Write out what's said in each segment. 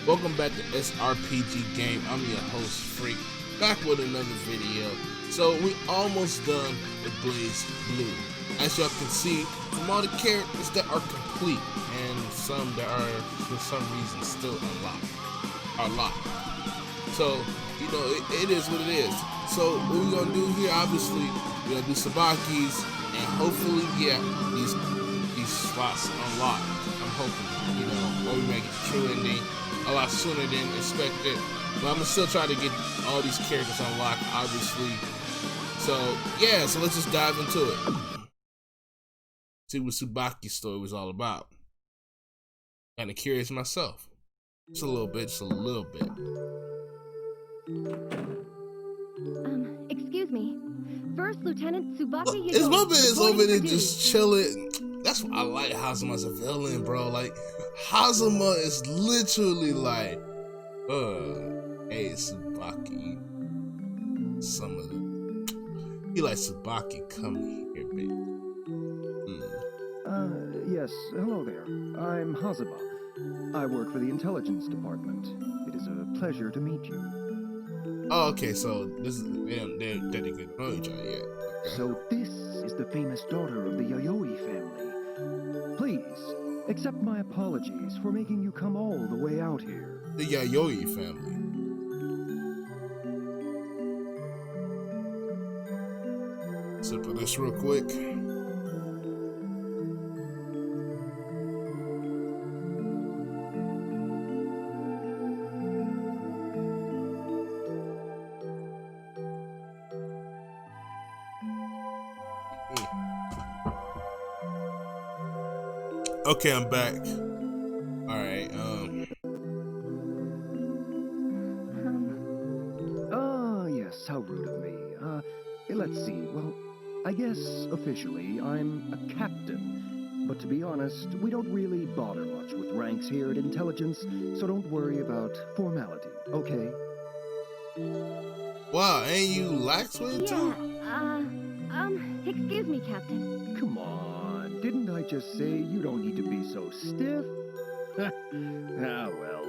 Welcome back to SRPG Game. I'm your host, Freak, back with another video. So we almost done with BlazBlue. As y'all can see, from all the characters that are complete, and some that are, for some reason, still unlocked. So, you know, it is what it is. So what we're gonna do here, obviously, we're gonna do Sabaki's, and hopefully get these slots unlocked. I'm hoping, you know, or we make it the true ending a lot sooner than expected. But I'm gonna still try to get all these characters unlocked, obviously. So yeah, so let's just dive into it. See what Tsubaki's story was all about. Kinda curious myself. Just a little bit, Excuse me. First Lieutenant Tsubaki His mother is over there for just chilling. That's why I like Hazuma as a villain, bro. Like, Hazuma is literally like, hey, Tsubaki. Some of the... He like, Tsubaki, come here, baby. Yes, hello there. I'm Hazuma. I work for the intelligence department. It is a pleasure to meet you. Oh, okay, so this is, they didn't know each other yet. Okay. So this is the famous daughter of the Yayoi family. Please, accept my apologies for making you come all the way out here. The Yayoi family. Sip of this real quick. Okay, I'm back. Alright, yes, how rude of me. Let's see. Well, I guess officially I'm a captain. But to be honest, we don't really bother much with ranks here at Intelligence, so don't worry about formality, okay? Wow, ain't you lax with it too? Excuse me, Captain. Come on, didn't I just say you don't need to be so stiff? Ah, well.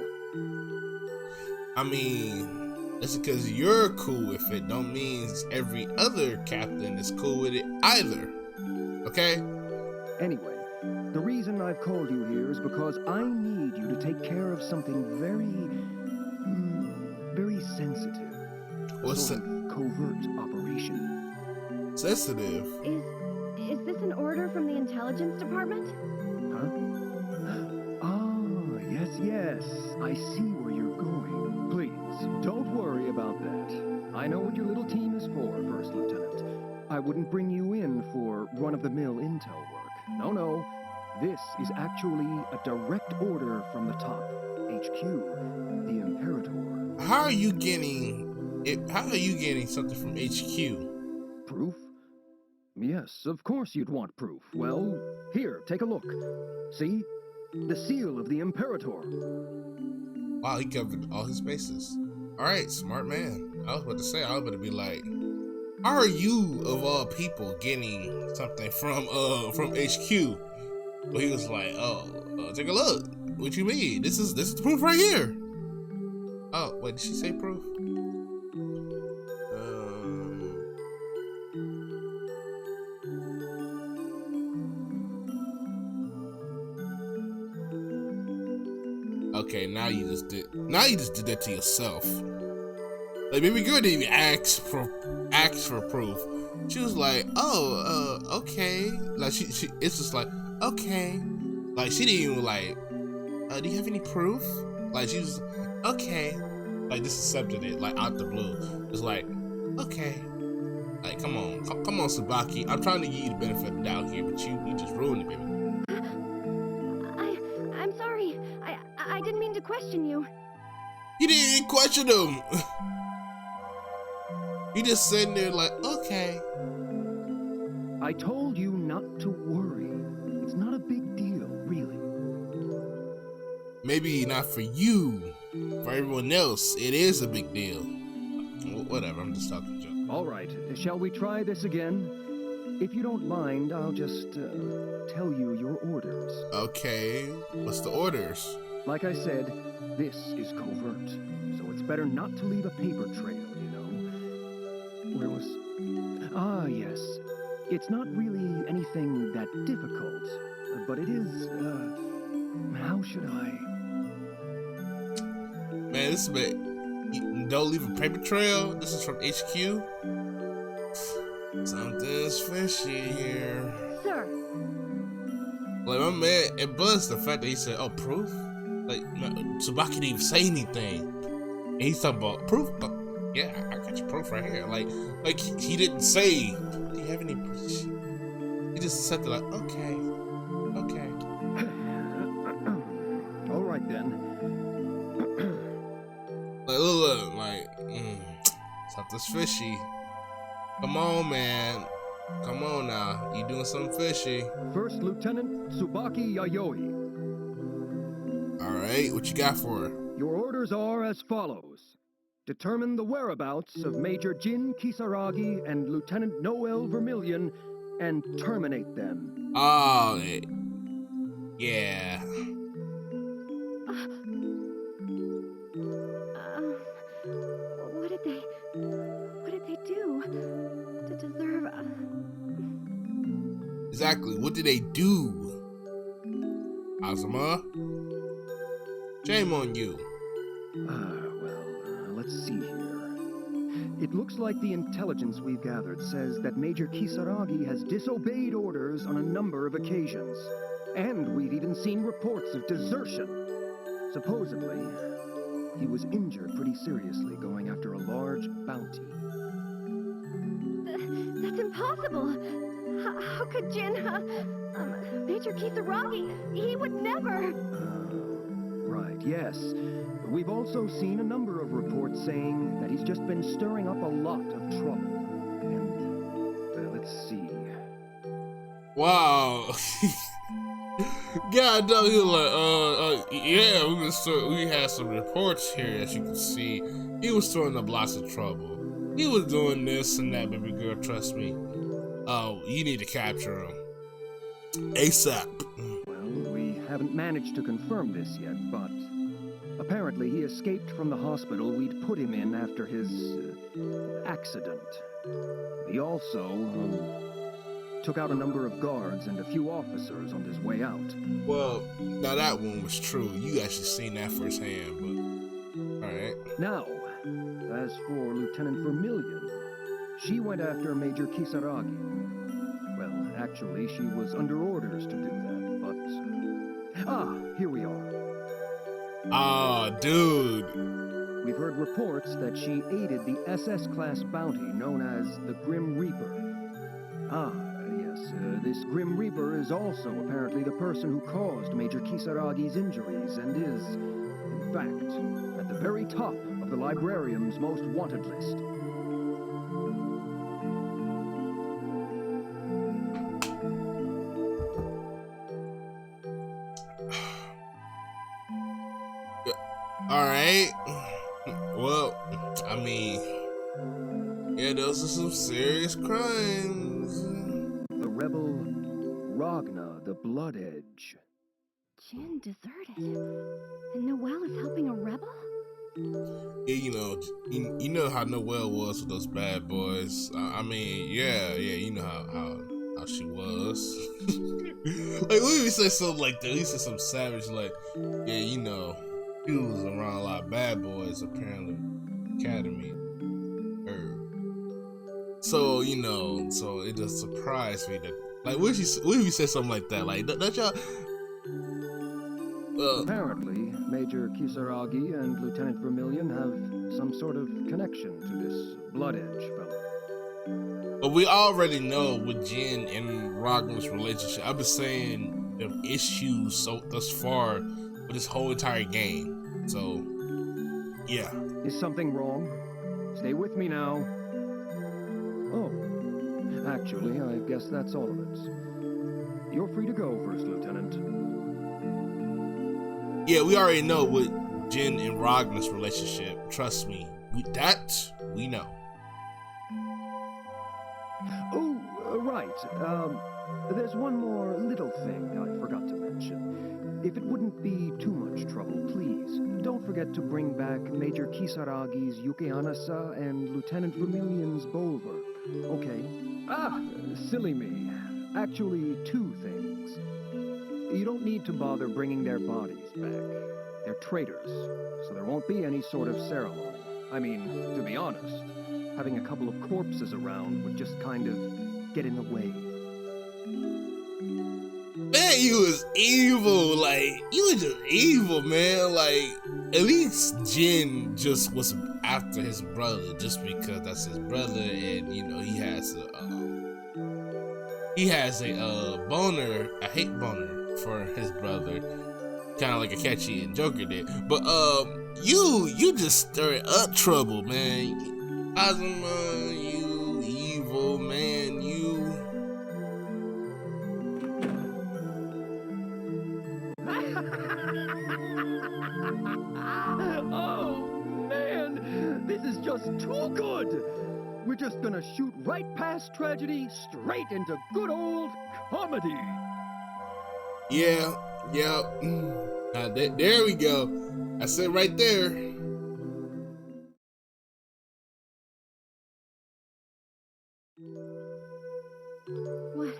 I mean, just because you're cool with it don't mean every other captain is cool with it either. Okay? Anyway, the reason I've called you here is because I need you to take care of something very sensitive. What's a covert operation. Sensitive? Is this an order from the intelligence department? Huh? Ah, yes. I see where you're going. Please, don't worry about that. I know what your little team is for, First Lieutenant. I wouldn't bring you in for run-of-the-mill intel work. No. This is actually a direct order from the top. HQ, the Imperator. How are you getting something from HQ? Proof? Yes, of course you'd want proof. Well, here, take a look. See? The seal of the Imperator. Wow, he covered all his bases. Alright, smart man. I was about to say, I was about to be like, how are you, of all people, getting something from HQ? But he was like, take a look. What you mean? This is the proof right here. Oh, wait, did she say proof? Okay, now you just did that to yourself. Like, maybe girl didn't even ask for proof. She was like, okay. Like it's just like, okay. Like, she didn't even like, do you have any proof? Like, she was okay. Like, just accepted it, like, out the blue. It's like, okay. Like, come on, Tsubaki. I'm trying to give you the benefit of the doubt here, but you just ruined it, baby. I'm sorry. I didn't mean to question you. You didn't even question him. You just sitting there like, okay. I told you not to worry. It's not a big deal, really. Maybe not for you. For everyone else, it is a big deal. Whatever, I'm just talking junk. All right, shall we try this again? If you don't mind, I'll just tell you your orders. Okay, what's the orders? Like I said, This is covert, so it's better not to leave a paper trail, you know. Where was... Ah, yes. It's not really anything that difficult, but it is, how should I... Man, this man, don't leave a paper trail. This is from HQ. Something's fishy here. Sir, Like, my man, it buzzed the fact that he said, oh, proof? Like, no, Tsubaki didn't even say anything. And he's talking about proof? But yeah, I got your proof right here. Like he didn't say, do you have any proof? He just said, like, okay. All right, then. Like, look, like, something's fishy. Come on, man. Come on now. You doing something fishy. First Lieutenant Tsubaki Yayoi. Alright, what you got for her? Your orders are as follows. Determine the whereabouts of Major Jin Kisaragi and Lieutenant Noel Vermillion and terminate them. Oh, yeah. what did they do to deserve... Exactly, what did they do? Azuma? Shame on you. Let's see here. It looks like the intelligence we've gathered says that Major Kisaragi has disobeyed orders on a number of occasions. And we've even seen reports of desertion. Supposedly, he was injured pretty seriously going after a large bounty. That's impossible! How could Jin, Major Kisaragi, he would never... Right, yes. We've also seen a number of reports saying that he's just been stirring up a lot of trouble. And, let's see. Wow. God, no, he was like, yeah, we had some reports here, as you can see. He was stirring up lots of trouble. He was doing this and that, baby girl, trust me. Oh, you need to capture him. ASAP. Well, we haven't managed to confirm this yet, but apparently he escaped from the hospital we'd put him in after his accident. He also took out a number of guards and a few officers on his way out. Well, now that one was true. You actually seen that firsthand, but alright. Now, as for Lieutenant Vermillion, she went after Major Kisaragi. Well, actually, she was under orders to do that, but... here we are. Ah, dude. We've heard reports that she aided the SS-class bounty known as the Grim Reaper. Yes, this Grim Reaper is also apparently the person who caused Major Kisaragi's injuries and is, in fact, at the very top of the librarium's most wanted list. Alright. Well, I mean, yeah, those are some serious crimes. The rebel Ragna, the Blood Edge. Jin deserted, and Noel is helping a rebel? Yeah, you know how Noelle was with those bad boys. I mean, yeah, you know how she was. Like, we even say something like that. We said some savage, like, yeah, you know, he was around a lot of bad boys, apparently, academy. So, you know, so it just surprised me that, like, what if you said something like that? Like, that y'all... Apparently, Major Kisaragi and Lieutenant Vermillion have some sort of connection to this Blood Edge fellow. But we already know with Jin and Ragna's relationship. I've been saying the issues thus far with this whole entire game. So, yeah. Is something wrong? Stay with me now. Oh, actually, I guess that's all of it. You're free to go, First Lieutenant. Yeah, we already know with Jin and Ragna's relationship. Trust me, we know. Oh, right. There's one more little thing I forgot to mention. if it wouldn't be too much trouble, please, don't forget to bring back Major Kisaragi's Yukianasa and Lieutenant Vermilion's Bulwark, okay? Ah, silly me. Actually, two things. You don't need to bother bringing their bodies back. They're traitors, so there won't be any sort of ceremony. I mean, to be honest, having a couple of corpses around would just kind of get in the way. Man, you was evil. Like, you was just evil, man. Like, at least Jin just was after his brother just because that's his brother, and you know he has a boner, a hate boner for his brother, kind of like a Catchy and Joker did. But you just stirred up trouble, man. Azuma, you evil man, you. Oh, man! This is just too good! We're just gonna shoot right past tragedy, straight into good old comedy! Yeah. There we go. That's it right there. What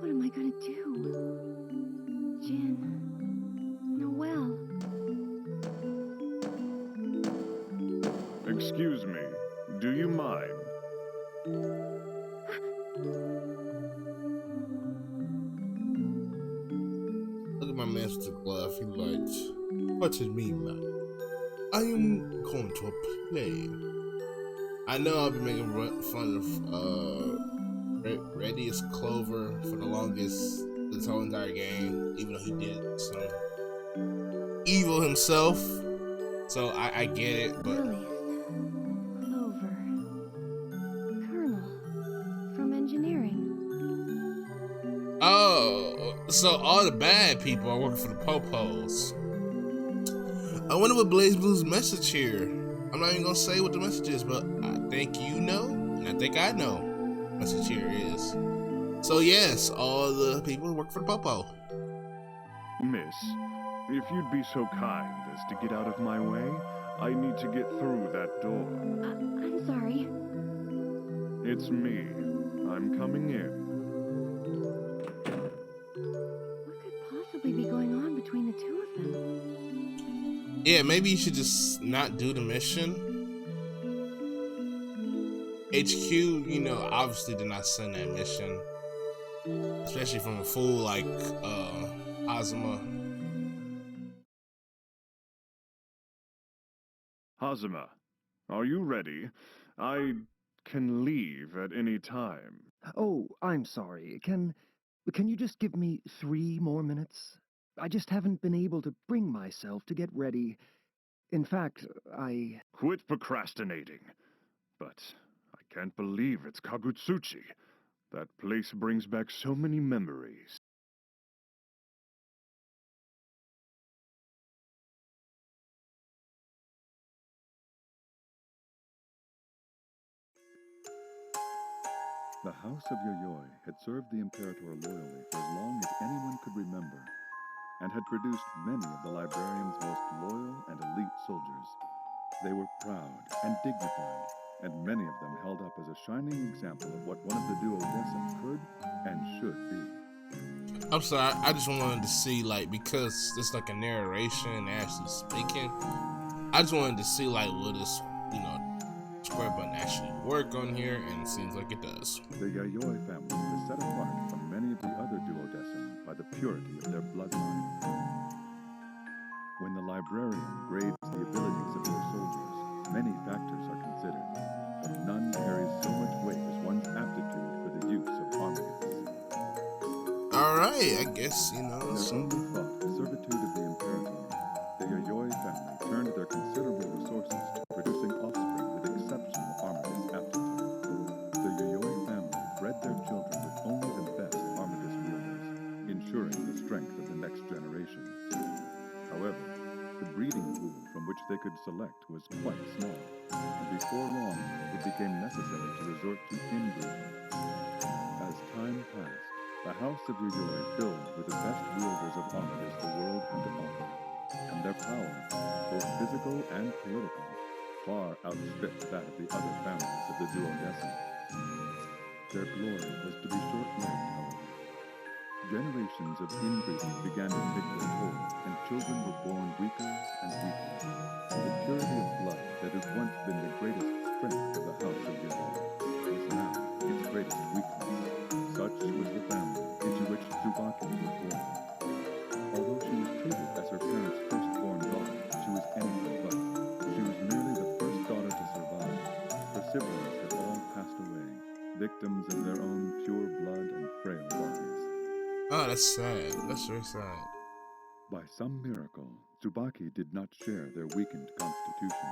am I gonna do? Jin. Noelle. Excuse me, do you mind? Look at my master glove. He likes. What does it mean, man? I am going to a play. I know I'll be making fun of Reddy as Clover for the longest this whole entire game, even though he did some evil himself. So I get it, but Earliest. Clover. Colonel. From engineering. oh, so all the bad people are working for the Popos. I wonder what BlazBlue's message here. I'm not even gonna say what the message is, but I think you know, and I think I know what the message here is. So yes, all the people work for the Popo. Miss, if you'd be so kind as to get out of my way, I need to get through that door. I'm sorry. It's me. I'm coming in. What could possibly be going on between the two of them? Yeah, maybe you should just not do the mission. HQ, you know, obviously did not send that mission. Especially from a fool like Azuma. Hazuma, are you ready? I can leave at any time. Oh, I'm sorry. Can you just give me 3 more minutes? I just haven't been able to bring myself to get ready. In fact, I... Quit procrastinating. But I can't believe it's Kagutsuchi. That place brings back so many memories. The House of Yoyoi had served the Imperator loyally for as long as anyone could remember, and had produced many of the librarian's most loyal and elite soldiers. They were proud and dignified, and many of them held up as a shining example of what one of the duodecim could and should be. I'm sorry, I just wanted to see, like, because it's like a narration actually speaking, I just wanted to see, like, will this, you know, square button actually work on here, and it seems like it does. The Yayoi family is set apart from many of the other duodecim by the purity of their bloodline. When the librarian grades the abilities of their soldiers, many factors are considered, but none carries so much weight as one's aptitude for the use of armaments. Alright, I guess, you know, Their only thought, the servitude of the Imperator, the Yayoi family turned their considerable resources to producing offspring with exceptional armistice aptitude. The Yayoi family bred their children with only the best armistice wielders, ensuring the strength of the next generation. However, the breeding pool from which they could select was quite small, and before long it became necessary to resort to inbreeding. As time passed, The house of Yuyoi filled with the best wielders of Armistice the world had to offer, and their power, both physical and political, far outstripped that of the other families of the duodecim. Their glory was to be short-lived, however. Generations of inbreeding began to take their toll, and children were born weaker and weaker. The purity of blood that had once been the greatest strength of the house of Yuyoi was now its greatest weakness. Such was the family into which Tsubaki was born. Although she was treated as her parents' firstborn daughter, she was anything but. She was merely the first daughter to survive. Her siblings had all passed away, victims of their own pure blood and frail bodies. Oh, that's sad. That's very sad. By some miracle, Tsubaki did not share their weakened constitution.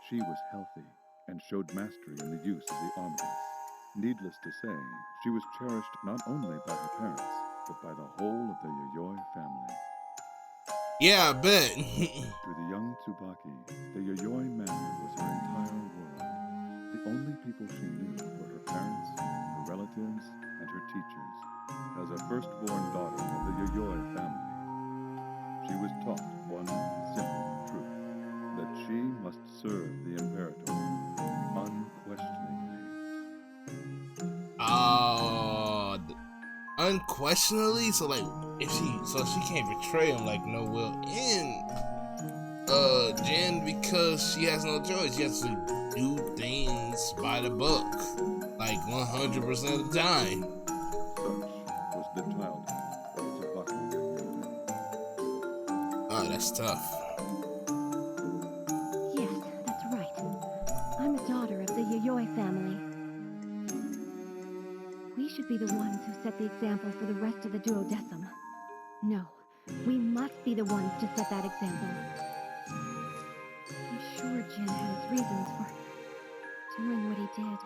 She was healthy and showed mastery in the use of the Armistice. Needless to say, she was cherished not only by her parents, but by the whole of the Yuyoi family. Yeah, I bet. To the young Tsubaki, the Yuyoi manor was her entire world. The only people she knew were her parents, her relatives, and her teachers. As a firstborn daughter of the Yuyoi family, she was taught one simple truth, that she must serve the Imperator unquestioningly. Oh, unquestionably. So like, if she can't betray him like no will in Jen, because she has no choice. She has to do things by the book, like 100% of the time. Such was the childhood of Tsubaki Yuyoi. Oh, that's tough. Yes, that's right. I'm a daughter of the Yuyoi family. We should be the ones who set the example for the rest of the duodecim. No, we must be the ones to set that example. I'm sure Jin had his reasons for doing what he did.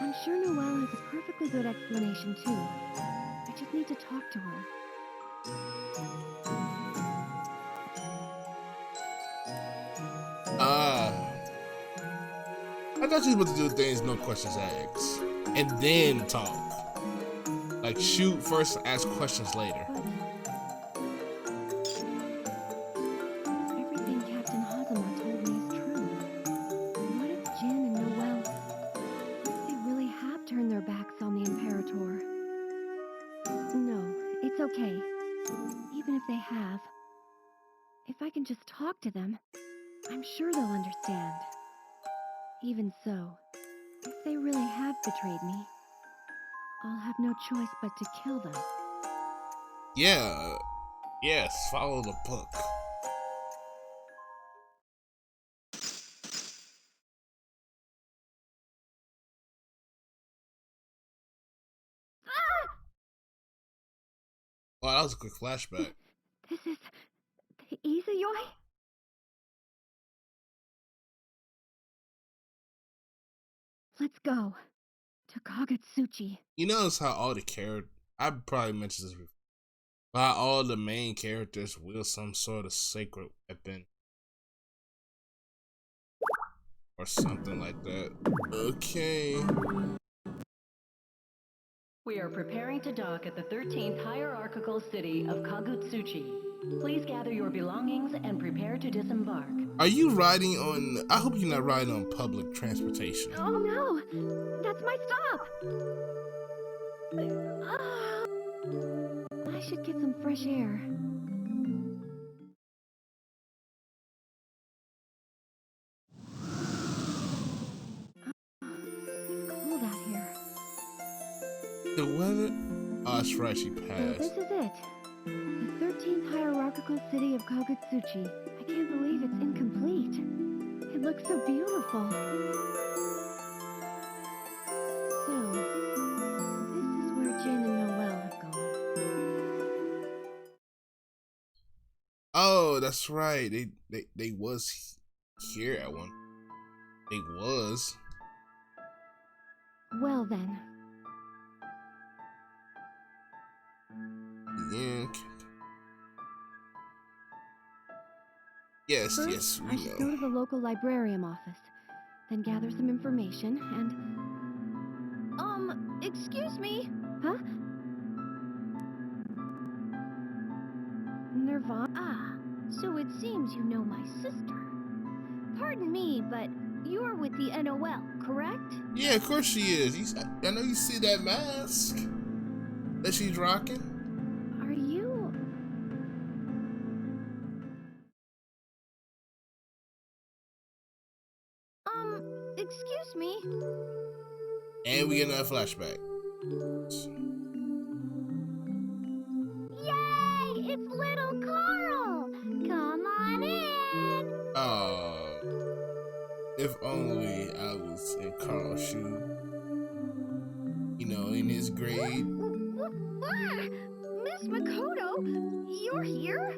I'm sure Noelle has a perfectly good explanation too. I just need to talk to her. I thought you were supposed to do things no questions asked, and then talk. Like shoot first, ask questions later. Everything Captain Hazama told me is true. What if Jin and Noelle, what if they really have turned their backs on the Imperator? No, it's okay. Even if they have, if I can just talk to them, I'm sure they'll understand. Even so, if they really have betrayed me, I'll have no choice but to kill them. Yeah, yes, follow the book. Wow, that was a quick flashback. This is the Izayoi? Let's go to Kagutsuchi. You notice how all the characters, I probably mentioned this before, how all the main characters wield some sort of sacred weapon or something like that. Okay. We are preparing to dock at the 13th hierarchical city of Kagutsuchi. Please gather your belongings and prepare to disembark. Are you riding on, I hope you're not riding on public transportation. Oh no! That's my stop! I should get some fresh air. It's cold out here. The weather? Oh, that's right, she So passed. this is it. The 13th hierarchical city of Kagutsuchi. I can't believe it's incomplete. It looks so beautiful. So, this is where Jin and Noelle have gone. Oh, that's right. They was here at one. They was. Well then, Yeah. Yes, First, yes, I we should go know. to the local librarian office, then gather some information and... excuse me? Huh? Nirvana? Ah, so it seems you know my sister. Pardon me, but you're with the NOL, correct? Yeah, of course she is. I know you see that mask that she's rocking. Are you... excuse me? And we get another flashback. Yay! It's little Carl! Come on in! Oh, if only I was in Carl's shoe. You know, in his grade. Miss Makoto, you're here?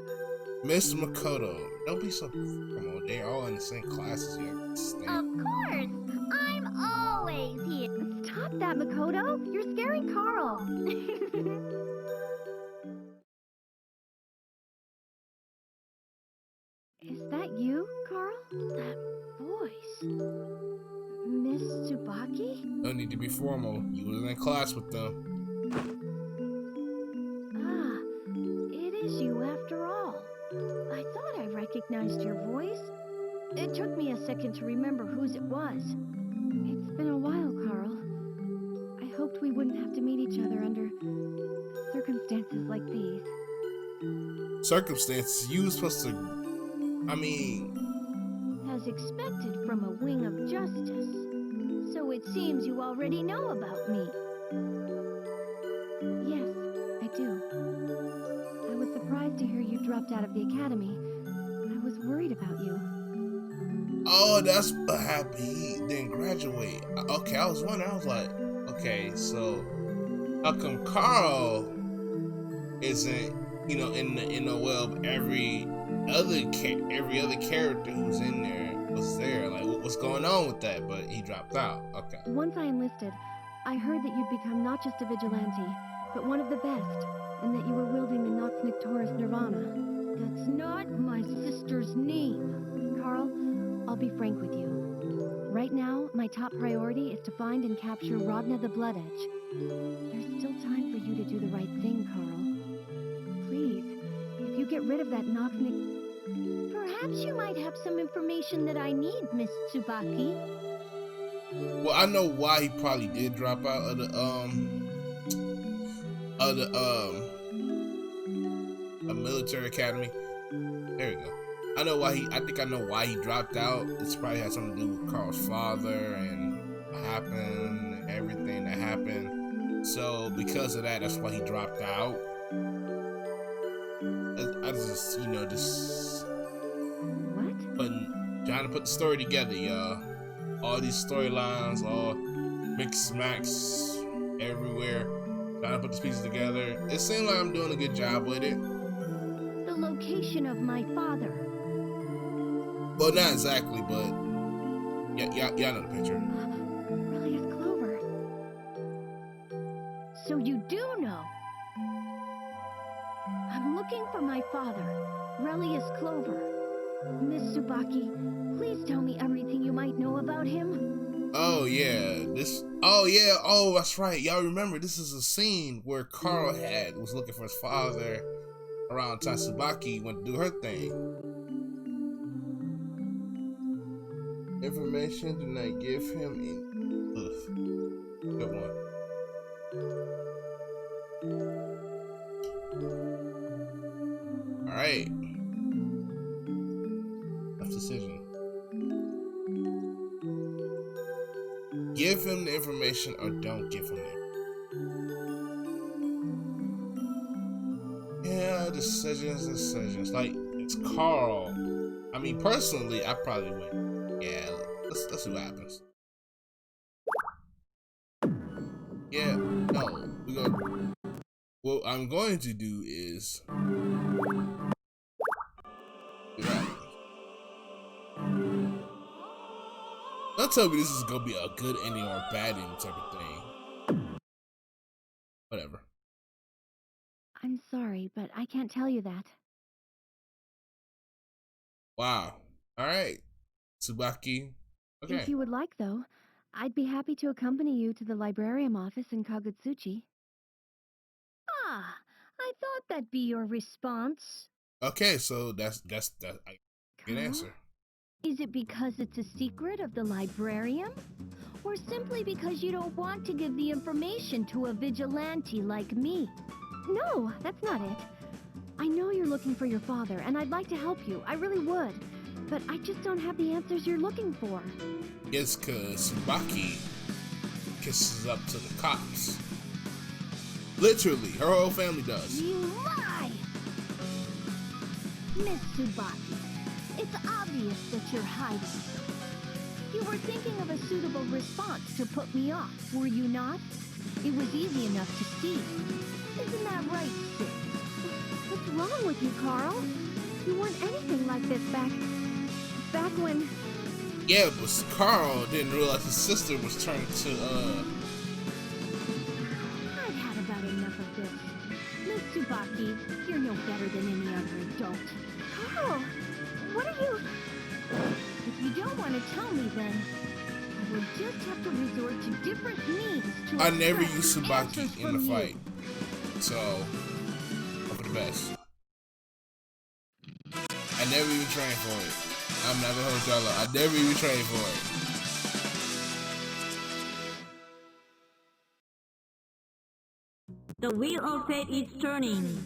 Miss Makoto. Don't be so... Come on, they're all in the same classes. You Of understand? course! I'm always here! Stop that, Makoto! You're scaring Carl! Is that you, Carl? That voice... Miss Tsubaki? No need to be formal. You was in class with them. Ah, it is you after all. I thought I recognized your voice. It took me a second to remember whose it was. It's been a while, Carl. I hoped we wouldn't have to meet each other under circumstances like these. Circumstances. You was supposed to... I mean... As expected from a wing of justice. So it seems you already know about me. Yes, I do. I was surprised to hear you dropped out of the academy. I was worried about you. Oh, that's what happened. He didn't graduate. Okay, I was wondering. I was like, okay, so how come Carl isn't, you know, in the NOL? But every other character who's in there was there. Like, what's going on with that? But he dropped out. Okay. Once I enlisted, I heard that you'd become not just a vigilante, but one of the best, and that you were wielding the Nox Nictoris Nirvana. That's not my sister's name. Carl, I'll be frank with you. Right now, my top priority is to find and capture Rodna the Blood Edge. There's still time for you to do the right thing, Carl. Please, if you get rid of that Nox Nic... Perhaps you might have some information that I need, Miss Tsubaki. Well, I know why he probably did drop out of the a military academy. There we go. I think I know why he dropped out. It's probably had something to do with Carl's father and what happened, everything that happened. So because of that, that's why he dropped out. I just, you know, just What? trying to put the story together, y'all. All these storylines, all mix smacks everywhere. Trying to put these pieces together. It seems like I'm doing a good job with it. The location of my father. Well, not exactly, but y'all know the picture. Relius Clover. So you do know? I'm looking for my father, Relius Clover. Miss Tsubaki, please tell me everything you might know about him. Oh yeah, oh that's right. Y'all remember this is a scene where Carl was looking for his father around the time Tsubaki went to do her thing. Information do not give him in. Ugh. Good one. Alright. Tough decision. Give him the information or don't give him it. Yeah, decisions. Like, it's Carl. I mean, personally, I probably win. Yeah, let's see what happens. Yeah, no, we go. What I'm going to do is do that. Don't tell me this is gonna be a good ending or a bad ending type of thing. Whatever. I'm sorry, but I can't tell you that. Wow. All right, Tsubaki. Okay. If you would like, though, I'd be happy to accompany you to the librarium office in Kagutsuchi. Ah, I thought that'd be your response. Okay, so that's a good Carl? answer. Is it because it's a secret of the librarium? Or simply because you don't want to give the information to a vigilante like me? No, that's not it. I know you're looking for your father, and I'd like to help you. I really would. But I just don't have the answers you're looking for. Yes, cause Tsubaki kisses up to the cops. Literally, her whole family does. You lie! Miss Tsubaki, it's obvious that you're hiding. You were thinking of a suitable response to put me off, were you not? It was easy enough to see. Isn't that right, Sid? What's wrong with you, Carl? You weren't anything like this back when... Yeah, but Carl didn't realize his sister was turned to I've had about enough of this. Miss Tsubaki, you're no better than any other adult. Carl! What are you... If you don't want to tell me, then I will just have to resort to different means to I never extract used some Tsubaki answers in from the you. fight. So, hope for the best. I never even trained for it. I'm not gonna hold y'all up. I never even trained for it. The wheel of fate is turning.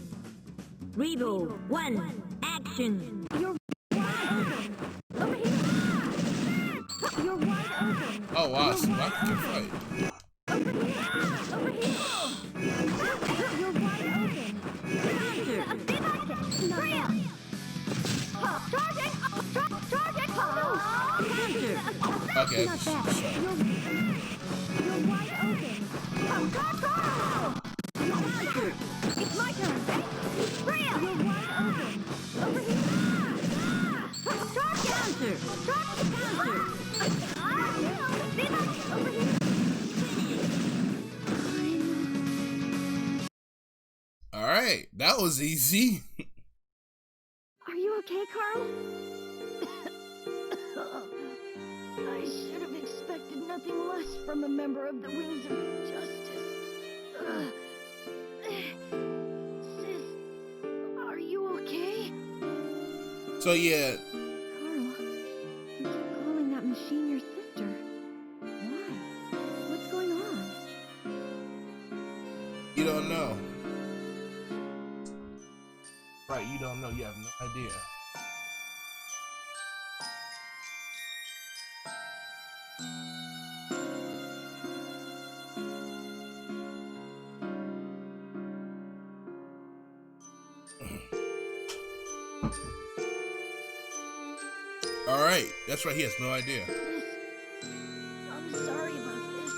Rebel 1, action! You're wide open. Over here. You're wide open. Oh wow, Tsubaki can fight. Over here. Over here. You're wide open. Counter! Charging. Okay, Not sorry. bad. You're wide open. Counter! It's my turn. You're wide open. Over here. Counter! Counter! Over here. All right, that was easy. Are you okay, Carl? I should have expected nothing less from a member of the Wings of Justice. Sis, are you okay? So yeah, Carl, you keep calling that machine your sister. Why? What's going on? you don't know. Right, you don't know. You have no idea. All right, that's right. He has no idea. I'm sorry about this.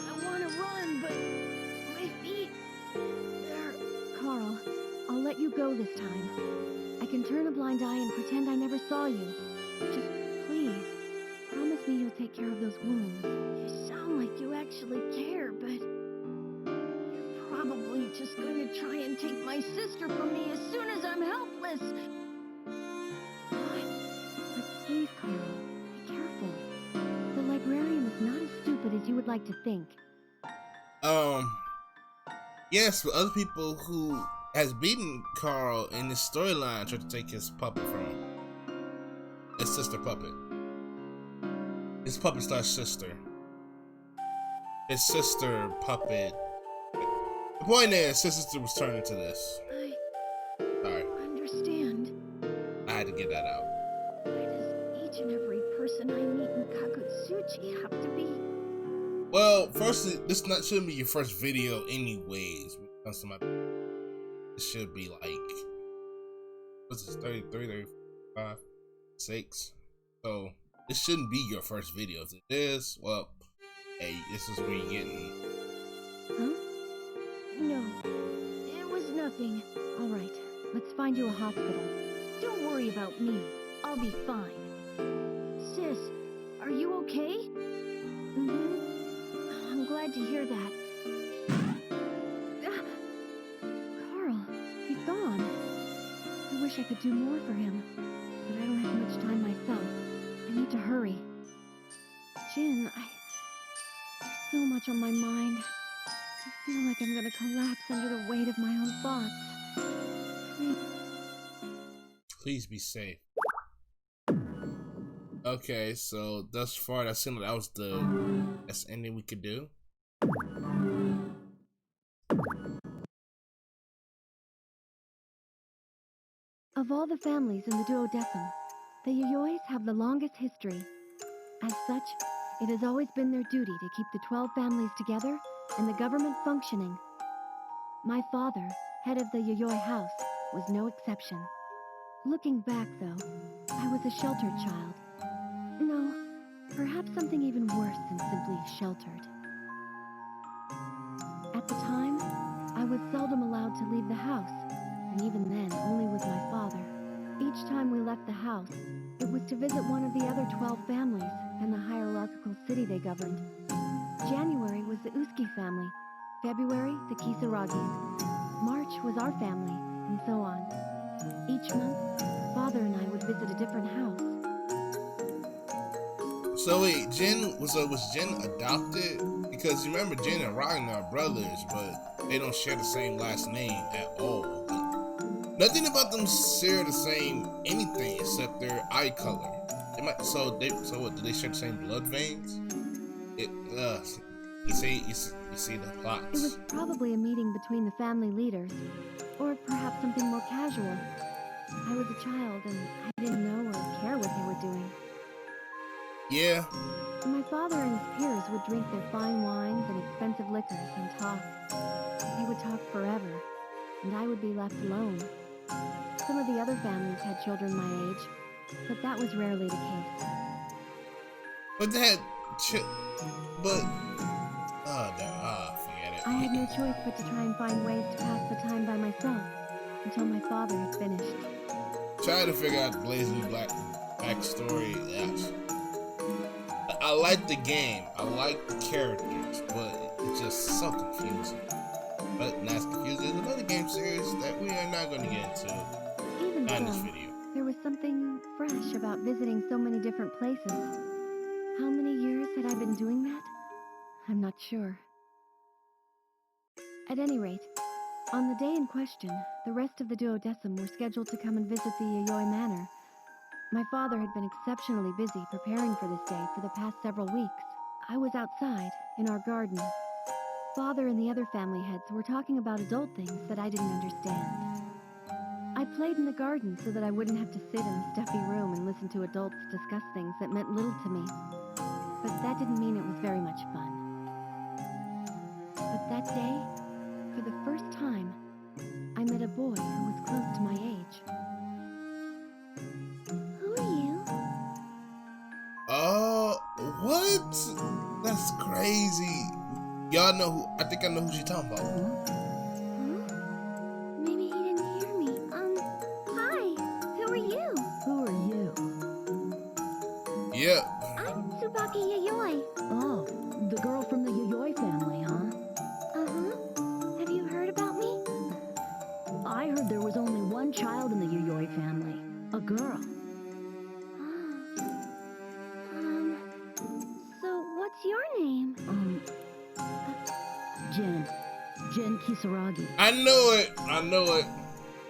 I want to run, but my feet, they're... Carl, I'll let you go this time. I can turn a blind eye and pretend I never saw you. Just please, promise me you'll take care of those wounds. You sound like you actually care, but you're probably just going to try and take my sister from me as soon as I'm helpless. What? But please, Carl, be careful. The librarian is not as stupid as you would like to think. Yes, but other people who has beaten Carl in this storyline tried to take his puppet from him. His sister puppet. His puppet slash sister. His sister puppet. The point is, his sister was turned into this. Sorry, I understand. I had to get that out. Why does each and every person I meet in Kagutsuchi have to be... Well, firstly, this shouldn't be your first video anyways. When it comes to my... It should be like... What's this, 33, 35, 6? So, this shouldn't be your first video. If it is, well, hey, this is where you're getting... Huh? No, it was nothing. All right, let's find you a hospital. Don't worry about me. I'll be fine. Sis, are you okay? Mm-hmm. I'm glad to hear that. Carl, he's gone. wish I could do more for him, but I don't have much time myself. I need to hurry. Jin, there's so much on my mind. I feel like I'm gonna collapse under the weight of my own thoughts. Please be safe. Okay, so thus far that seemed like that was the best ending we could do. Of all the families in the duodecim, the Yoyois have the longest history. As such, it has always been their duty to keep the 12 families together and the government functioning. My father, head of the Yoyoi house, was no exception. Looking back, though, I was a sheltered child. No, perhaps something even worse than simply sheltered. At the time, I was seldom allowed to leave the house, and even then only with my father. Each time we left the house, it was to visit one of the other 12 families and the hierarchical city they governed. January was the Uski family, February the Kisaragis, March was our family, and so on. Each month, father and I would visit a different house. So wait, was Jin adopted? Because you remember Jin and Ragnar are brothers, but they don't share the same last name at all. Nothing about them share the same anything except their eye color. So what? Do they share the same blood veins? You see the plots. It was probably a meeting between the family leaders, or perhaps something more casual. I was a child and I didn't know or care what they were doing. Yeah. My father and his peers would drink their fine wines and expensive liquors and talk. They would talk forever, and I would be left alone. Some of the other families had children my age, but that was rarely the case. But they had forget it. I had no choice but to try and find ways to pass the time by myself until my father had finished. Trying to figure out BlazBlue Black backstory. Yes. I like the game. I like the characters, but it's just so confusing. But not as confusing as another game series that we are not going to get into Even in this so, video. there was something fresh about visiting so many different places. How many years had I been doing that? I'm not sure. At any rate, on the day in question, the rest of the duodecim were scheduled to come and visit the Yayoi Manor. My father had been exceptionally busy preparing for this day for the past several weeks. I was outside, in our garden. Father and the other family heads were talking about adult things that I didn't understand. I played in the garden so that I wouldn't have to sit in a stuffy room and listen to adults discuss things that meant little to me. But that didn't mean it was very much fun. But that day, for the first time, I met a boy who was close to my age. Who are you? What? That's crazy. Y'all know who? I think I know who she's talking about. Huh? Maybe he didn't hear me. Hi. Who are you? Who are you? Yep. I'm Tsubaki Yayoi. Oh, the girl from the Yayoi family, huh? Uh-huh. Have you heard about me? I heard there was only one child in the Yayoi family. A girl. So what's your name? Jin Kisaragi. I know it.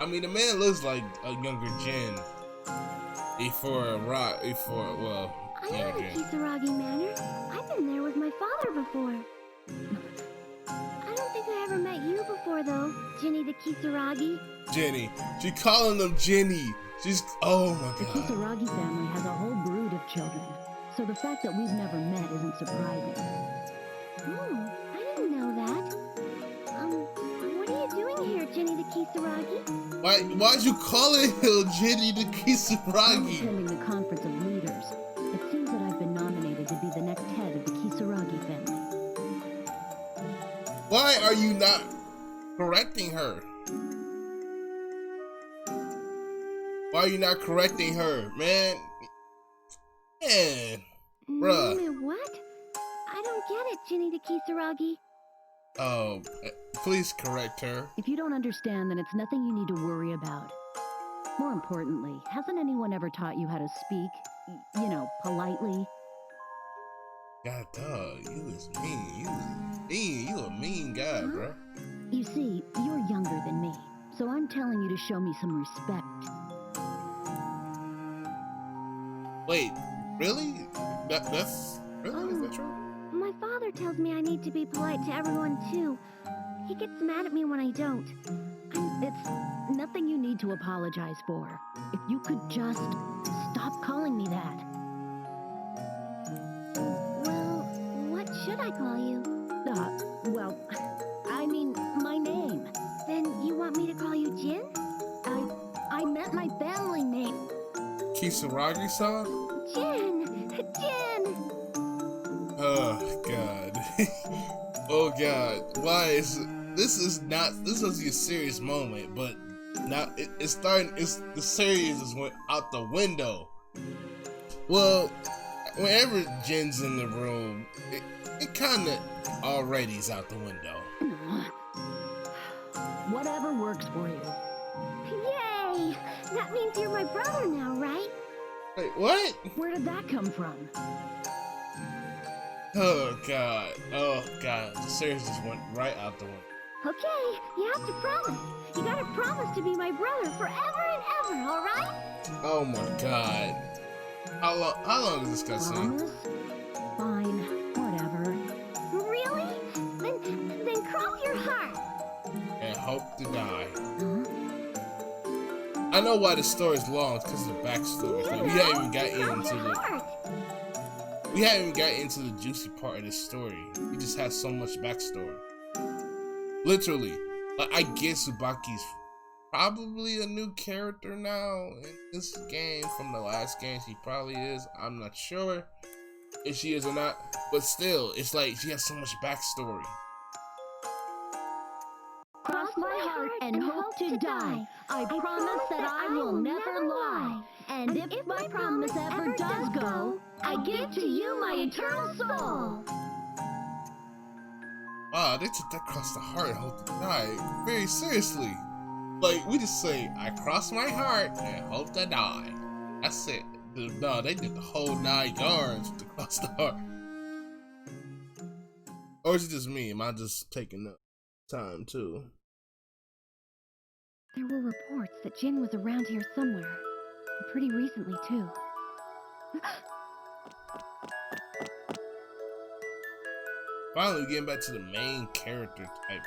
I mean, the man looks like a younger Jin. I know younger the Jin. Kisaragi Manor. I've been there with my father before. I don't think I ever met you before, though, Jinny the Kisaragi. Jenny. She calling them Jenny. She's, oh my The god. Kisaragi family has a whole brood of children, so the fact that we've never met isn't surprising. Oh, I didn't know that. What are you doing here, Jinny the Kisaragi? Why'd you call it Jenny the I'm Kisaragi? attending the conference of leaders. It seems that I've been nominated to be the next head of the Kisaragi family. Why are you not correcting her? Why are you not correcting her, man? Man, bruh. What? I don't get it, Jinny the Kisaragi. Oh, please correct her. If you don't understand, then it's nothing you need to worry about. More importantly, hasn't anyone ever taught you how to speak, politely? God, dog, you was mean. You was mean. You a mean guy, bro. You see, you're younger than me, so I'm telling you to show me some respect. Wait, really? That's really? Is that true? My father tells me I need to be polite to everyone, too. He gets mad at me when I don't. It's nothing you need to apologize for. If you could just stop calling me that. Well, what should I call you? I mean, my name. Then you want me to call you Jin? I meant my family name. Kisaragi-san? Jin! Jin! Oh, God. Oh, God. Why is... This is a serious moment, but now it's starting... The seriousness went out the window. Well, whenever Jin's in the room, it kind of already is out the window. Whatever works for you. Yay! That means you're my brother now, right? Wait, what? Where did that come from? Oh, God. Oh, God. The seriousness went right out the window. Okay, you have to promise. You gotta promise to be my brother forever and ever, alright? Oh, my God. How long is this cutscene? Promise? Fine, whatever. Really? Then cross your heart. And hope to die. Huh? I know why the story's long, it's because of the backstory. Like, we haven't even got into the juicy part of this story. It just has so much backstory. Literally, like, I guess Tsubaki's probably a new character now in this game from the last game. She probably is. I'm not sure if she is or not, but still, it's like she has so much backstory. Cross my heart and hope to die. I promise that I will never lie. And if my promise ever does go, I give to you my eternal soul. Wow, they took that cross the heart and hope to die very seriously. Like, we just say, I cross my heart and hope to die. That's it. No, they did the whole 9 yards with the cross the heart. Or is it just me? Am I just taking up time too? There were reports that Jin was around here somewhere. And pretty recently, too. Finally, we're getting back to the main character type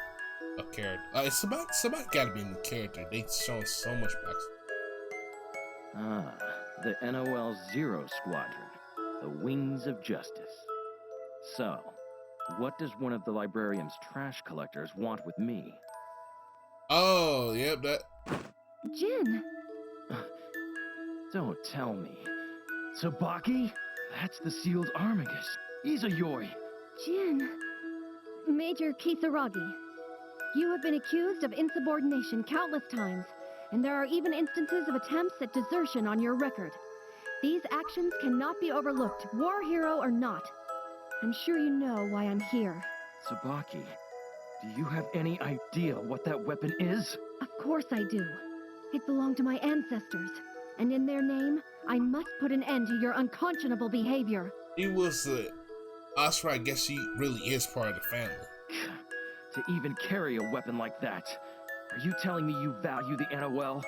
of character. Somebody gotta be in the character. They shown so much backstory. Ah, the NOL Zero Squadron, the Wings of Justice. So, what does one of the librarian's trash collectors want with me? Oh, yep, that. Jin! Don't tell me. Tsubaki? That's the sealed Armigus. He's a Yoi. Jin. Major Kisaragi. You have been accused of insubordination countless times, and there are even instances of attempts at desertion on your record. These actions cannot be overlooked, war hero or not. I'm sure you know why I'm here. Tsubaki, do you have any idea what that weapon is? Of course I do. It belonged to my ancestors, and in their name, I must put an end to your unconscionable behavior. He was Ashra, I guess she really is part of the family. To even carry a weapon like that. Are you telling me you value the NOL?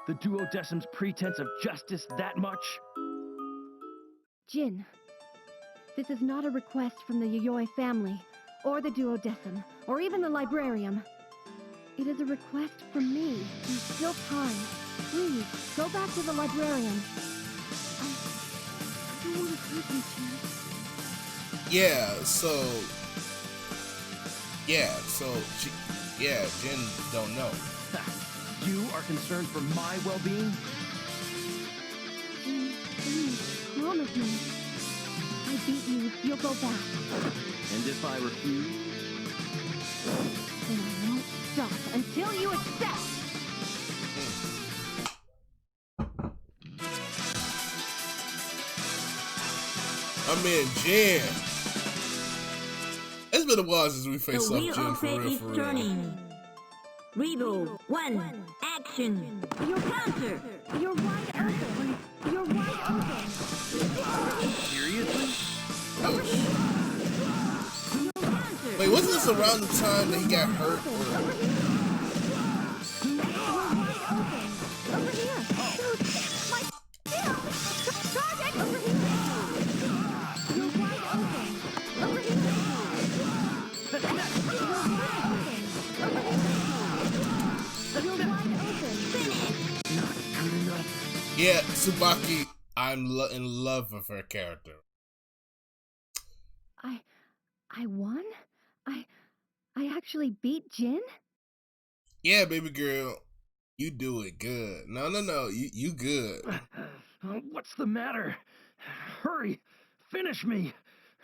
The Duodecim's pretense of justice that much? Jin, this is not a request from the Yayoi family, or the Duodecim, or even the Librarium. It is a request from me. There's still time. Please, go back to the Librarium. I don't want to hurt you, Jin. Jin don't know. You are concerned for my well-being? Jin, please, promise me. I beat you, you'll go back. And if I refuse? Then I won't stop until you accept! I mean, Jin. It's been a while since we faced The off wheel Jin of for fate real, is for real. turning. Rebel 1, action. Your counter. You're wide open. You're wide open. Seriously? Over here. Wait, wasn't this around the time that he got hurt? Over Or... here. You're wide open. Over here. Shoot. My shield. Target. Over here. You're wide open. Over here. You're wide open. Over here. You're wide open. Not good enough. Yeah, Tsubaki, I'm in love with her character. I won? I actually beat Jin? Yeah, baby girl, you do it good. No, you good. What's the matter? Hurry! Finish me!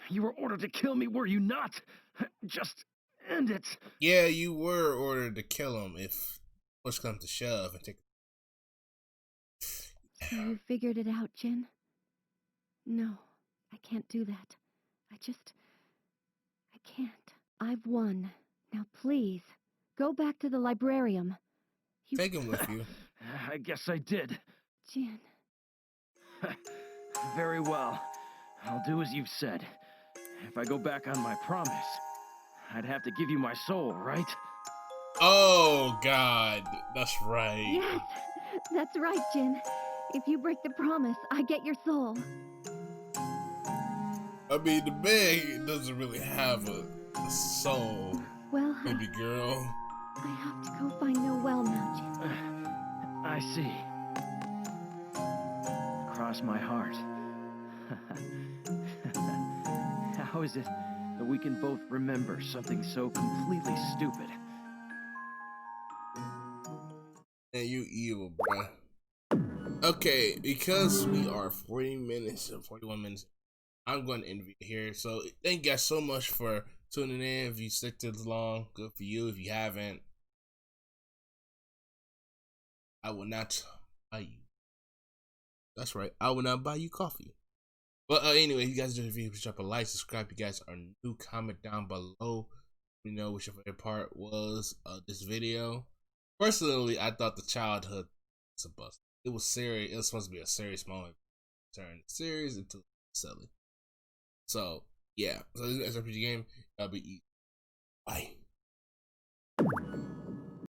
You were ordered to kill me, were you not? Just end it. Yeah, you were ordered to kill him if push comes to shove and take. So you figured it out, Jin? No, I can't do that. I can't. I've won. Now please, go back to the librarium. Take him with you. I guess I did. Jin. Very well. I'll do as you've said. If I go back on my promise, I'd have to give you my soul, right? Oh, God. That's right. Yes, that's right, Jin. If you break the promise, I get your soul. I mean, the man doesn't really have a soul, Well, baby girl. I have to go find Noelle now, Jin. I see. Cross my heart. How is it that we can both remember something so completely stupid? And you evil, bruh. Okay, because we are 40 minutes and 41 minutes, I'm going to end it here. So thank you guys so much for tuning in. If you stick to this long, good for you. If you haven't, I will not buy you. That's right, I will not buy you coffee. But anyway, you guys enjoyed the video, please drop a like, subscribe. You guys are new, comment down below. Let me know what your favorite part was of this video. Personally, I thought the childhood was a bust. It was serious. It was supposed to be a serious moment. Turned serious into silly. So yeah, so this is RPG game. That'll be easy. Bye.